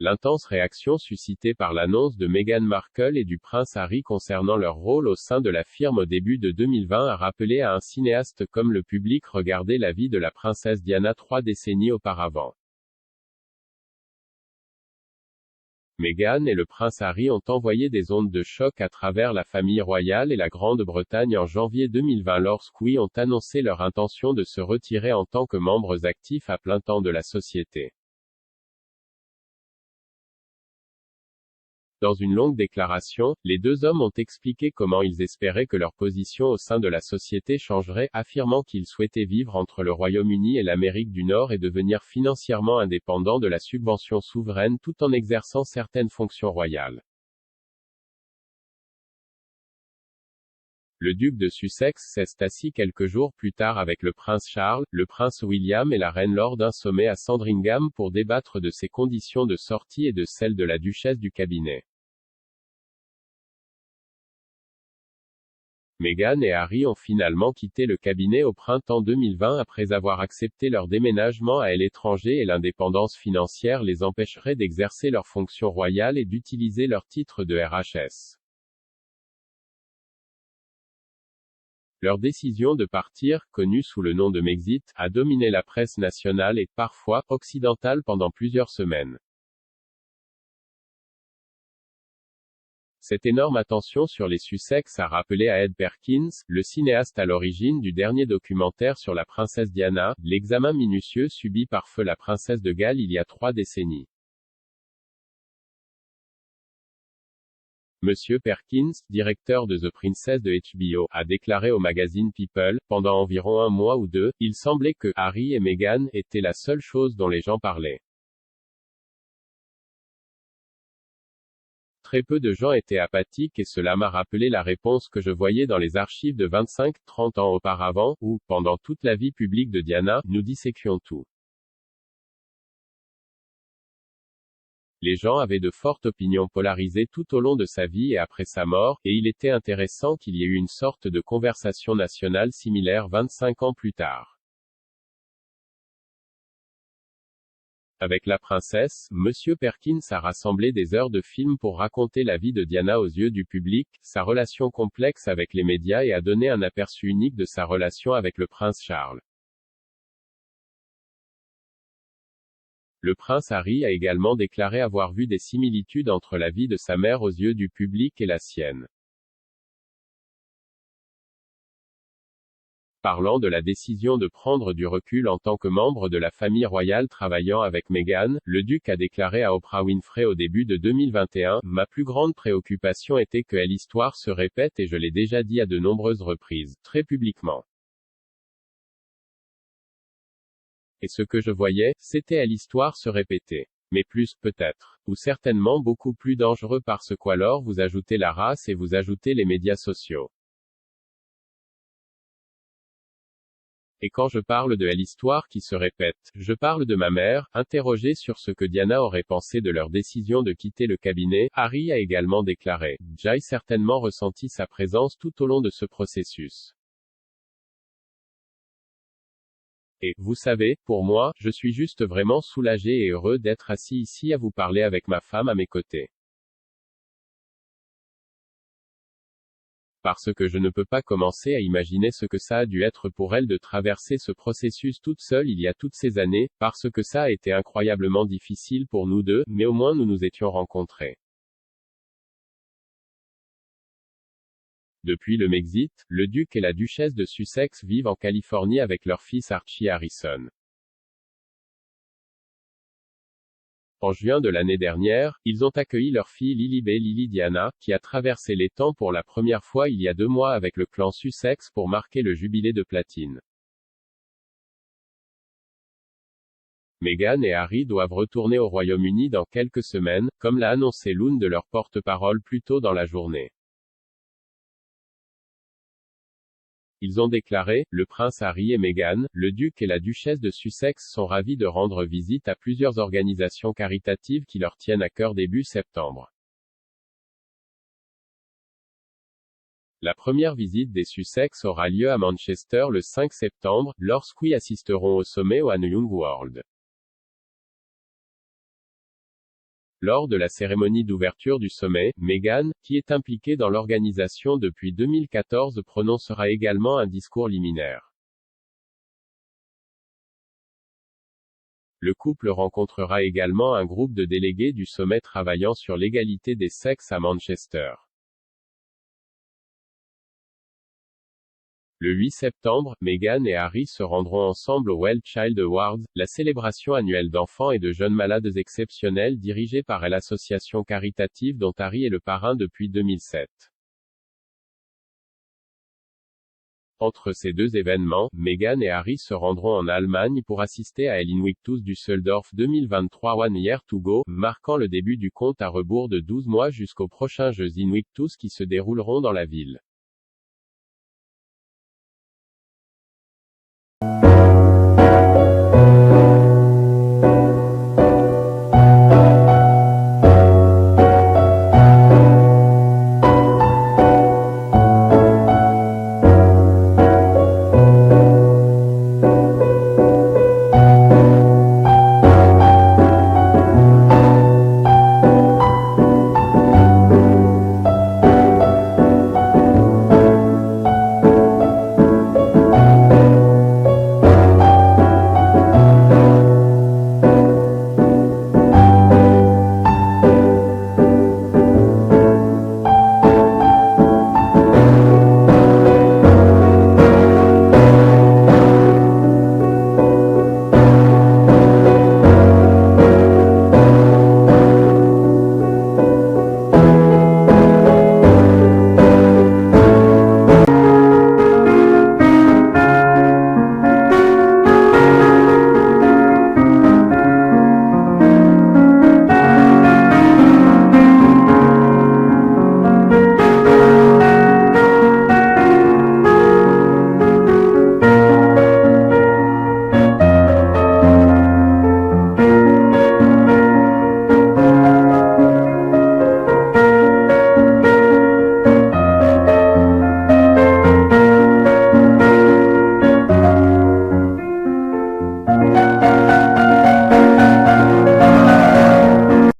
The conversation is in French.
L'intense réaction suscitée par l'annonce de Meghan Markle et du prince Harry concernant leur rôle au sein de la firme au début de 2020 a rappelé à un cinéaste comme le public regardait la vie de la princesse Diana 3 décennies auparavant. Meghan et le prince Harry ont envoyé des ondes de choc à travers la famille royale et la Grande-Bretagne en janvier 2020 lorsqu'ils ont annoncé leur intention de se retirer en tant que membres actifs à plein temps de la société. Dans une longue déclaration, les deux hommes ont expliqué comment ils espéraient que leur position au sein de la société changerait, affirmant qu'ils souhaitaient vivre entre le Royaume-Uni et l'Amérique du Nord et devenir financièrement indépendants de la subvention souveraine tout en exerçant certaines fonctions royales. Le duc de Sussex s'est assis quelques jours plus tard avec le prince Charles, le prince William et la reine lors d'un sommet à Sandringham pour débattre de ses conditions de sortie et de celles de la duchesse du cabinet. Meghan et Harry ont finalement quitté le cabinet au printemps 2020 après avoir accepté leur déménagement à l'étranger et l'indépendance financière les empêcherait d'exercer leurs fonctions royales et d'utiliser leur titre de RHS. Leur décision de partir, connue sous le nom de Mexit, a dominé la presse nationale et, parfois, occidentale pendant plusieurs semaines. Cette énorme attention sur les Sussex a rappelé à Ed Perkins, le cinéaste à l'origine du dernier documentaire sur la princesse Diana, l'examen minutieux subi par feu la princesse de Galles il y a 3 décennies. Monsieur Perkins, directeur de The Princess de HBO, a déclaré au magazine People, pendant environ 1 mois ou 2, il semblait que Harry et Meghan étaient la seule chose dont les gens parlaient. Très peu de gens étaient apathiques et cela m'a rappelé la réponse que je voyais dans les archives de 25-30 ans auparavant, où, pendant toute la vie publique de Diana, nous disséquions tout. Les gens avaient de fortes opinions polarisées tout au long de sa vie et après sa mort, et il était intéressant qu'il y ait eu une sorte de conversation nationale similaire 25 ans plus tard. Avec la princesse, Monsieur Perkins a rassemblé des heures de film pour raconter la vie de Diana aux yeux du public, sa relation complexe avec les médias et a donné un aperçu unique de sa relation avec le prince Charles. Le prince Harry a également déclaré avoir vu des similitudes entre la vie de sa mère aux yeux du public et la sienne. Parlant de la décision de prendre du recul en tant que membre de la famille royale travaillant avec Meghan, le duc a déclaré à Oprah Winfrey au début de 2021, « Ma plus grande préoccupation était que l'histoire se répète et je l'ai déjà dit à de nombreuses reprises, très publiquement. Et ce que je voyais, c'était l'histoire se répéter. Mais plus, peut-être. Ou certainement beaucoup plus dangereux parce qu'alors vous ajoutez la race et vous ajoutez les médias sociaux. Et quand je parle de l'histoire qui se répète, je parle de ma mère. » Interrogé sur ce que Diana aurait pensé de leur décision de quitter le cabinet, Harry a également déclaré, « J'ai certainement ressenti sa présence tout au long de ce processus. Et, vous savez, pour moi, je suis juste vraiment soulagé et heureux d'être assis ici à vous parler avec ma femme à mes côtés. Parce que je ne peux pas commencer à imaginer ce que ça a dû être pour elle de traverser ce processus toute seule il y a toutes ces années, parce que ça a été incroyablement difficile pour nous deux, mais au moins nous nous étions rencontrés. » Depuis le Mexit, le duc et la duchesse de Sussex vivent en Californie avec leur fils Archie Harrison. En juin de l'année dernière, ils ont accueilli leur fille Lily Diana, qui a traversé les temps pour la première fois il y a 2 mois avec le clan Sussex pour marquer le jubilé de platine. Meghan et Harry doivent retourner au Royaume-Uni dans quelques semaines, comme l'a annoncé l'une de leurs porte-parole plus tôt dans la journée. Ils ont déclaré, le prince Harry et Meghan, le duc et la duchesse de Sussex sont ravis de rendre visite à plusieurs organisations caritatives qui leur tiennent à cœur début septembre. La première visite des Sussex aura lieu à Manchester le 5 septembre, lorsqu'ils assisteront au sommet au Young World. Lors de la cérémonie d'ouverture du sommet, Meghan, qui est impliquée dans l'organisation depuis 2014, prononcera également un discours liminaire. Le couple rencontrera également un groupe de délégués du sommet travaillant sur l'égalité des sexes à Manchester. Le 8 septembre, Meghan et Harry se rendront ensemble au Well Child Awards, la célébration annuelle d'enfants et de jeunes malades exceptionnels dirigée par l'association caritative dont Harry est le parrain depuis 2007. Entre ces deux événements, Meghan et Harry se rendront en Allemagne pour assister à l'Invictus Düsseldorf 2023 One Year to Go, marquant le début du compte à rebours de 12 mois jusqu'aux prochains Jeux Invictus qui se dérouleront dans la ville.